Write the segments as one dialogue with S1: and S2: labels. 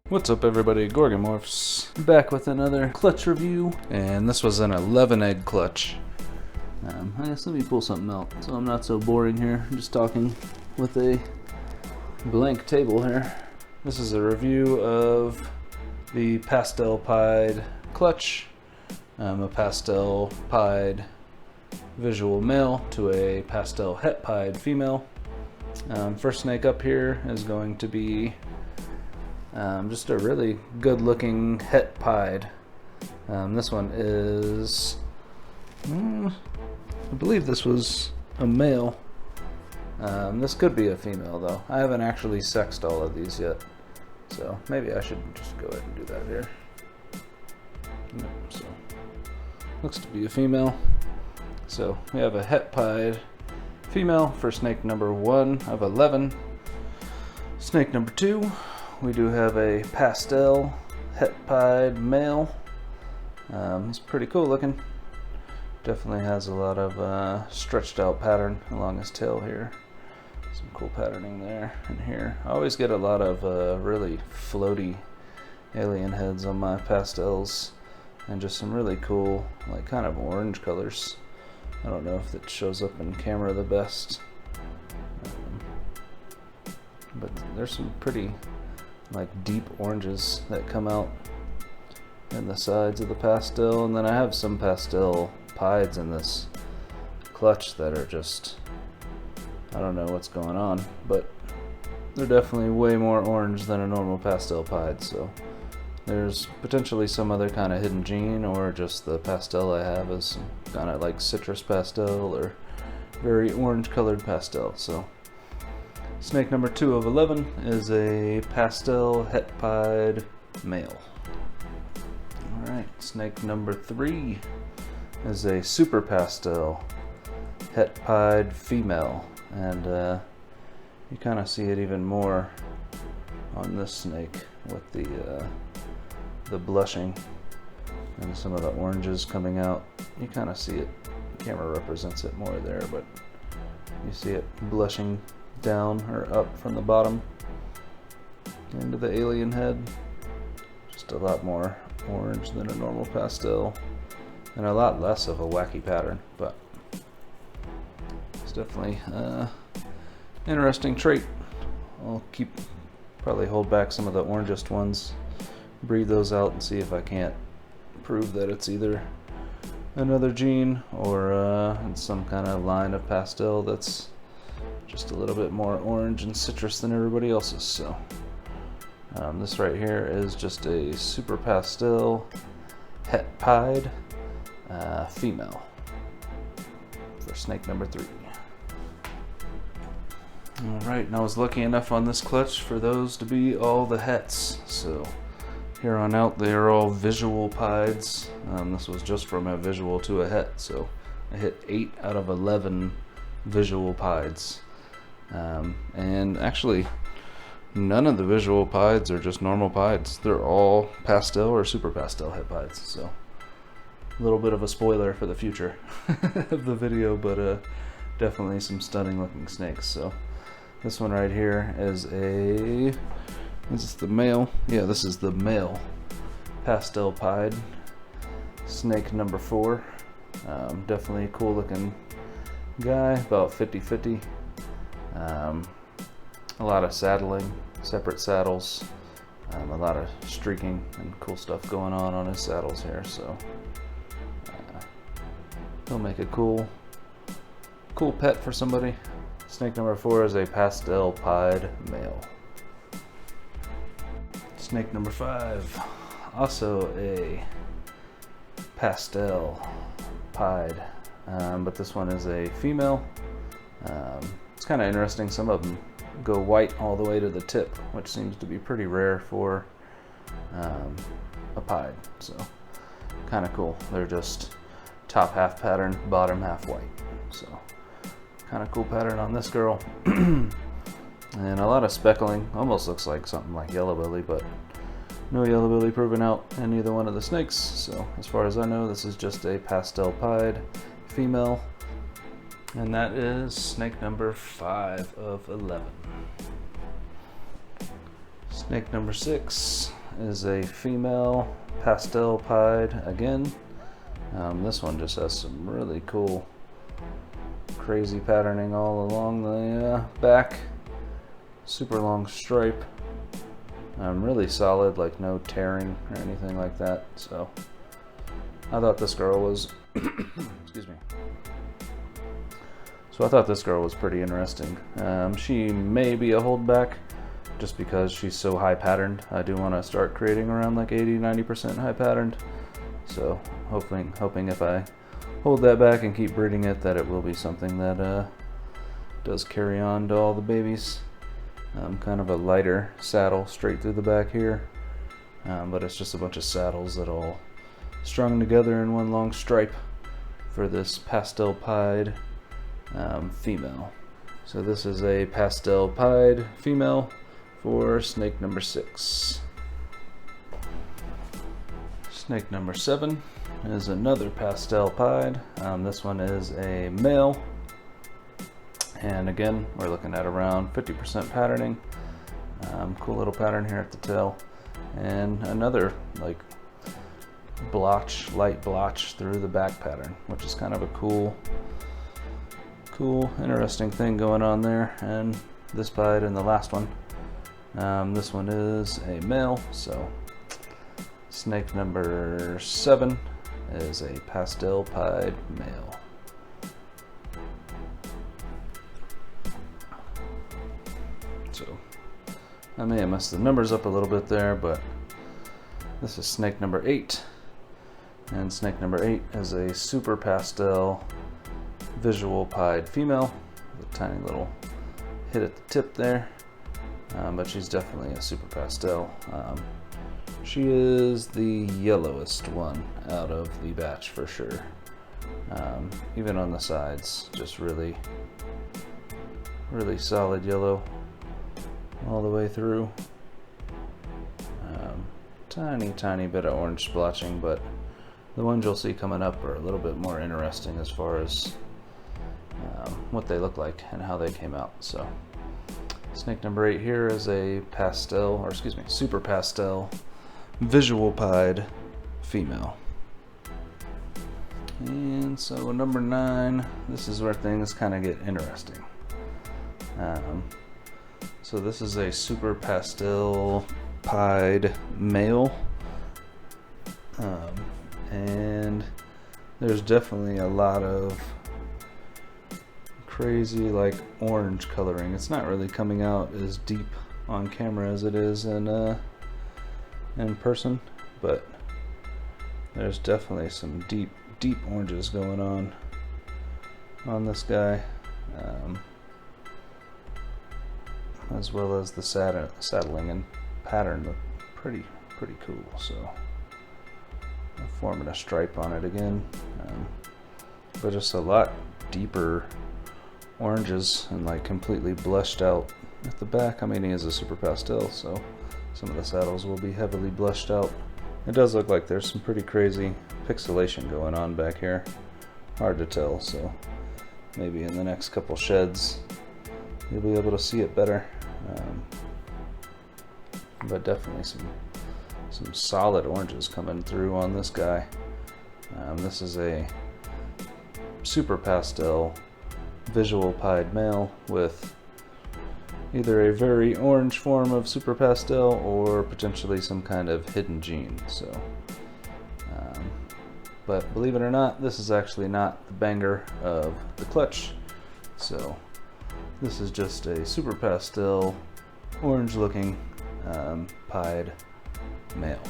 S1: What's up everybody, Gorgamorphs, back with another clutch review, and this was an 11 egg clutch. I guess let me pull something out so I'm not so boring here, just talking with a blank table here. This is a review of the pastel pied clutch, a pastel pied visual male to a pastel het pied female. First snake up here is going to be just a really good looking het pied. This one is, I believe this was a male. This could be a female though. I haven't actually sexed all of these yet, so maybe I should just go ahead and do that here. Nope, so looks to be a female. So we have a het pied female for snake number 1 of 11. Snake number 2, we do have a pastel het pied male. He's pretty cool looking. Definitely has a lot of stretched out pattern along his tail here. Some cool patterning there and here. I always get a lot of really floaty alien heads on my pastels, and just some really cool, like kind of orange colors. I don't know if it shows up in camera the best, but there's some pretty like deep oranges that come out in the sides of the pastel, and then I have some pastel pieds in this clutch that are just, I don't know what's going on, but they're definitely way more orange than a normal pastel pied, so there's potentially some other kind of hidden gene, or just the pastel I have is some kind of like citrus pastel or very orange colored pastel. So snake number 2 of 11 is a pastel het pied male. Alright, snake number 3 is a super pastel het pied female, and you kind of see it even more on this snake with the blushing and some of the oranges coming out. You kind of see it, the camera represents it more there, but you see it blushing down or up from the bottom into the alien head. Just a lot more orange than a normal pastel, and a lot less of a wacky pattern, but it's definitely an interesting trait. I'll probably hold back some of the orangest ones, breed those out, and see if I can't prove that it's either another gene or some kind of line of pastel that's just a little bit more orange and citrus than everybody else's. So this right here is just a super pastel het pied female for snake number 3. Alright, and I was lucky enough on this clutch for those to be all the hets, so here on out they are all visual pieds. This was just from a visual to a het, so I hit 8 out of 11 visual pieds. And actually none of the visual pieds are just normal pieds. They're all pastel or super pastel het pieds, so a little bit of a spoiler for the future of the video, but definitely some stunning looking snakes. So this one right here is is this the male? Yeah, this is the male pastel pied snake number 4. Definitely a cool looking guy, about 50-50. A lot of saddling, separate saddles, a lot of streaking and cool stuff going on his saddles here, so he'll make a cool pet for somebody. Snake number 4 is a pastel pied male. Snake number 5, also a pastel pied, but this one is a female. It's kind of interesting, some of them go white all the way to the tip, which seems to be pretty rare for a pied, so kind of cool. They're just top half pattern, bottom half white, so kind of cool pattern on this girl. And a lot of speckling, almost looks like something like yellow belly, but no yellow belly proven out in either one of the snakes. So as far as I know, this is just a pastel pied female, and that is snake number 5 of 11. Snake number 6 is a female pastel pied again. This one just has some really cool, crazy patterning all along the back. Super long stripe. Really solid, like no tearing or anything like that. So I thought this girl was, excuse me. So I thought this girl was pretty interesting. She may be a holdback just because she's so high patterned. I do want to start creating around like 80-90% high patterned. So hoping if I hold that back and keep breeding it, that it will be something that does carry on to all the babies. Kind of a lighter saddle straight through the back here, but it's just a bunch of saddles that all strung together in one long stripe for this pastel pied female. So this is a pastel pied female for snake number 6. Snake number 7 is another pastel pied. This one is a male. And again, we're looking at around 50% patterning. Cool little pattern here at the tail. And another like blotch, light blotch through the back pattern, which is kind of a cool, interesting thing going on there. And this pied and the last one. This one is a male, so snake number 7 is a pastel pied male. So I may have messed the numbers up a little bit there, but this is snake number 8, and snake number 8 is a super pastel visual pied female with a tiny little hit at the tip there, but she's definitely a super pastel. She is the yellowest one out of the batch for sure. Even on the sides, just really solid yellow all the way through. Tiny bit of orange splotching, but the ones you'll see coming up are a little bit more interesting as far as what they look like and how they came out. So snake number 8 here is a pastel, or excuse me, super pastel visual pied female. And so number 9, this is where things kind of get interesting. So this is a super pastel pied male, and there's definitely a lot of crazy like orange coloring. It's not really coming out as deep on camera as it is in person, but there's definitely some deep oranges going on this guy, as well as the saddling and pattern look pretty cool. So I'm forming a stripe on it again, but just a lot deeper oranges and like completely blushed out at the back. I mean, he is a super pastel, so some of the saddles will be heavily blushed out. It does look like there's some pretty crazy pixelation going on back here. Hard to tell, so maybe in the next couple sheds you'll be able to see it better. But definitely some solid oranges coming through on this guy. This is a super pastel visual pied male with either a very orange form of super pastel or potentially some kind of hidden gene. So, but believe it or not, this is actually not the banger of the clutch. So this is just a super pastel orange looking pied male.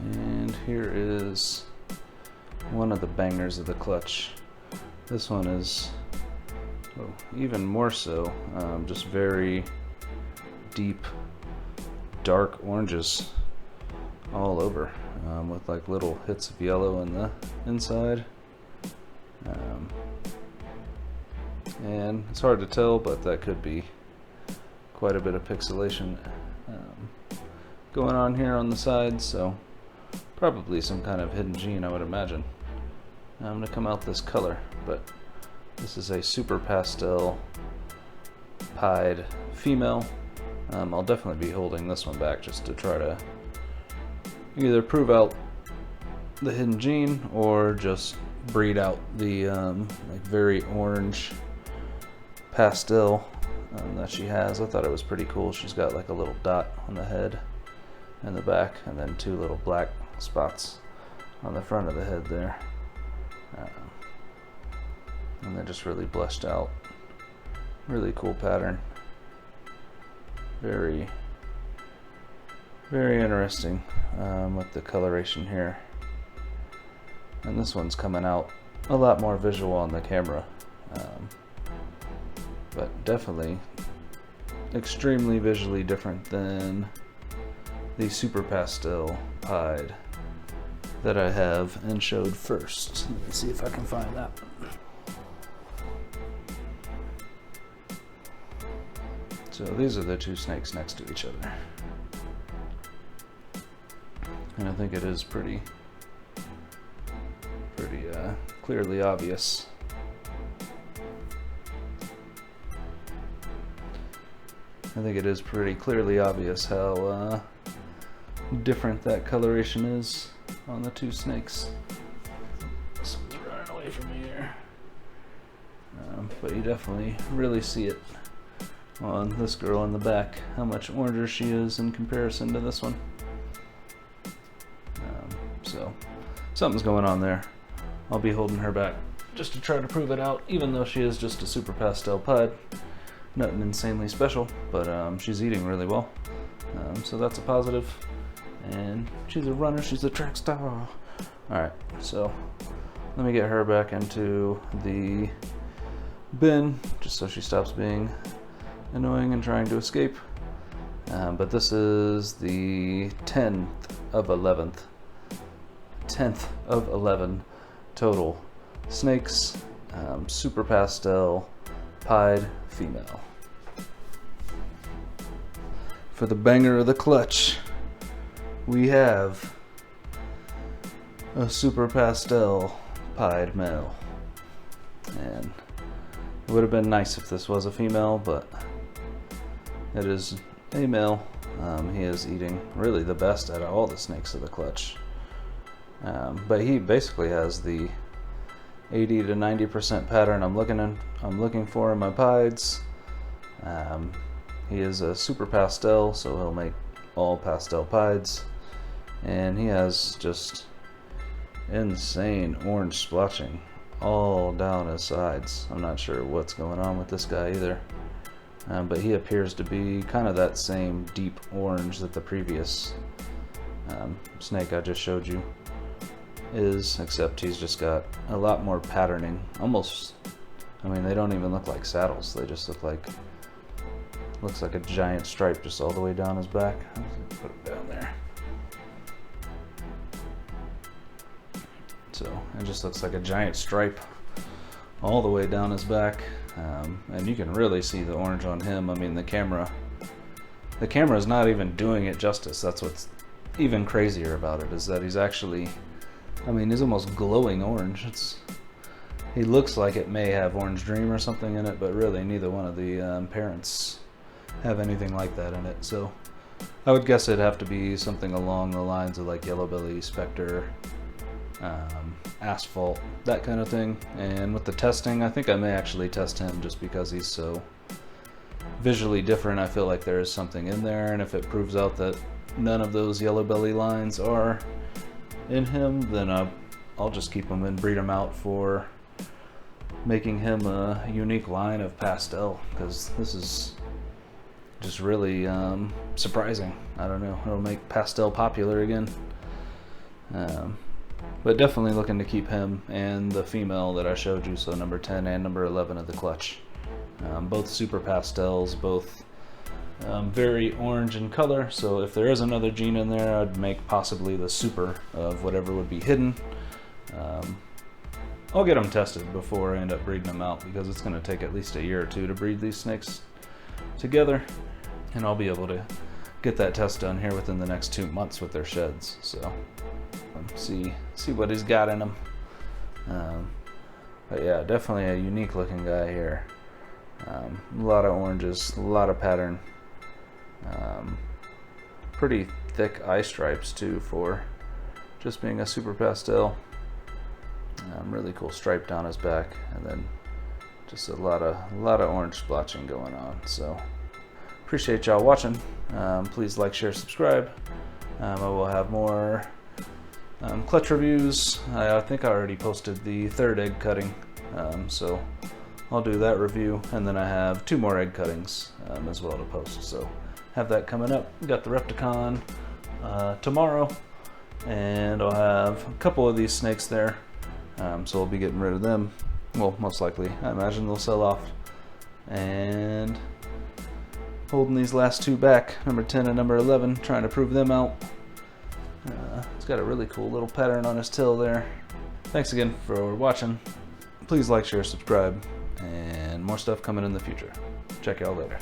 S1: And here is one of the bangers of the clutch. This one is even more so, just very deep dark oranges all over, with like little hits of yellow in the inside, and it's hard to tell, but that could be quite a bit of pixelation going on here on the sides, so probably some kind of hidden gene, I would imagine, to come out this color. But this is a super pastel pied female I'll definitely be holding this one back just to try to either prove out the hidden gene or just breed out the like very orange pastel that she has. I thought it was pretty cool. She's got like a little dot on the head and the back, and then 2 little black spots on the front of the head there. And they're just really blushed out. Really cool pattern. Very, very interesting with the coloration here. And this one's coming out a lot more visual on the camera. But definitely extremely visually different than the super pastel pied that I have and showed first. Let me see if I can find that one. So these are the 2 snakes next to each other. And I think it is pretty clearly obvious. I think it is pretty clearly obvious how different that coloration is on the 2 snakes. Someone's running away from me here. But you definitely really see it on this girl in the back, how much oranger she is in comparison to this one. So something's going on there. I'll be holding her back just to try to prove it out, even though she is just a super pastel pied. Nothing insanely special, but she's eating really well. So that's a positive. And she's a runner, she's a track star. Alright, so let me get her back into the bin, just so she stops being annoying and trying to escape. But this is the 10th of 11 total snakes, super pastel pied female. For the banger of the clutch, we have a super pastel pied male. And it would have been nice if this was a female, but it is a male. He is eating really the best out of all the snakes of the clutch. But he basically has the 80 to 90% pattern I'm looking for in my pieds. He is a super pastel, so he'll make all pastel pieds. And he has just insane orange splotching all down his sides. I'm not sure what's going on with this guy either. But he appears to be kind of that same deep orange that the previous snake I just showed you is, except he's just got a lot more patterning. Almost, I mean, they don't even look like saddles. They just looks like a giant stripe just all the way down his back. Put it down there. So it just looks like a giant stripe all the way down his back. And you can really see the orange on him. I mean, the camera is not even doing it justice. That's what's even crazier about it, is that he's actually, I mean, he's almost glowing orange. He looks like it may have Orange Dream or something in it, but really neither one of the parents have anything like that in it. So I would guess it'd have to be something along the lines of like Yellow Belly, Spectre, Asphalt, that kind of thing. And with the testing, I think I may actually test him just because he's so visually different. I feel like there is something in there, and if it proves out that none of those Yellow Belly lines are in him, then I'll just keep him and breed him out for making him a unique line of pastel, because this is just really surprising. I don't know, it'll make pastel popular again. But definitely looking to keep him and the female that I showed you, so number 10 and number 11 of the clutch. Both super pastels, both very orange in color, so if there is another gene in there, I'd make possibly the super of whatever would be hidden. I'll get them tested before I end up breeding them out, because it's going to take at least a year or two to breed these snakes together, and I'll be able to get that test done here within the next 2 months with their sheds. So see what he's got in them. But yeah, definitely a unique looking guy here. A lot of oranges, a lot of pattern. Pretty thick eye stripes too for just being a super pastel. Really cool stripe down his back, and then just a lot of orange splotching going on. So appreciate y'all watching. Please like, share, subscribe. I will have more clutch reviews. I think I already posted the third egg cutting, so I'll do that review, and then I have 2 more egg cuttings as well to post. So have that coming up. We got the Repticon tomorrow, and I'll have a couple of these snakes there, so we'll be getting rid of them. Well, most likely, I imagine they'll sell off. And holding these last 2 back, number 10 and number 11, trying to prove them out. It's got a really cool little pattern on his tail there. Thanks again for watching. Please like, share, subscribe, and more stuff coming in the future. Check y'all later.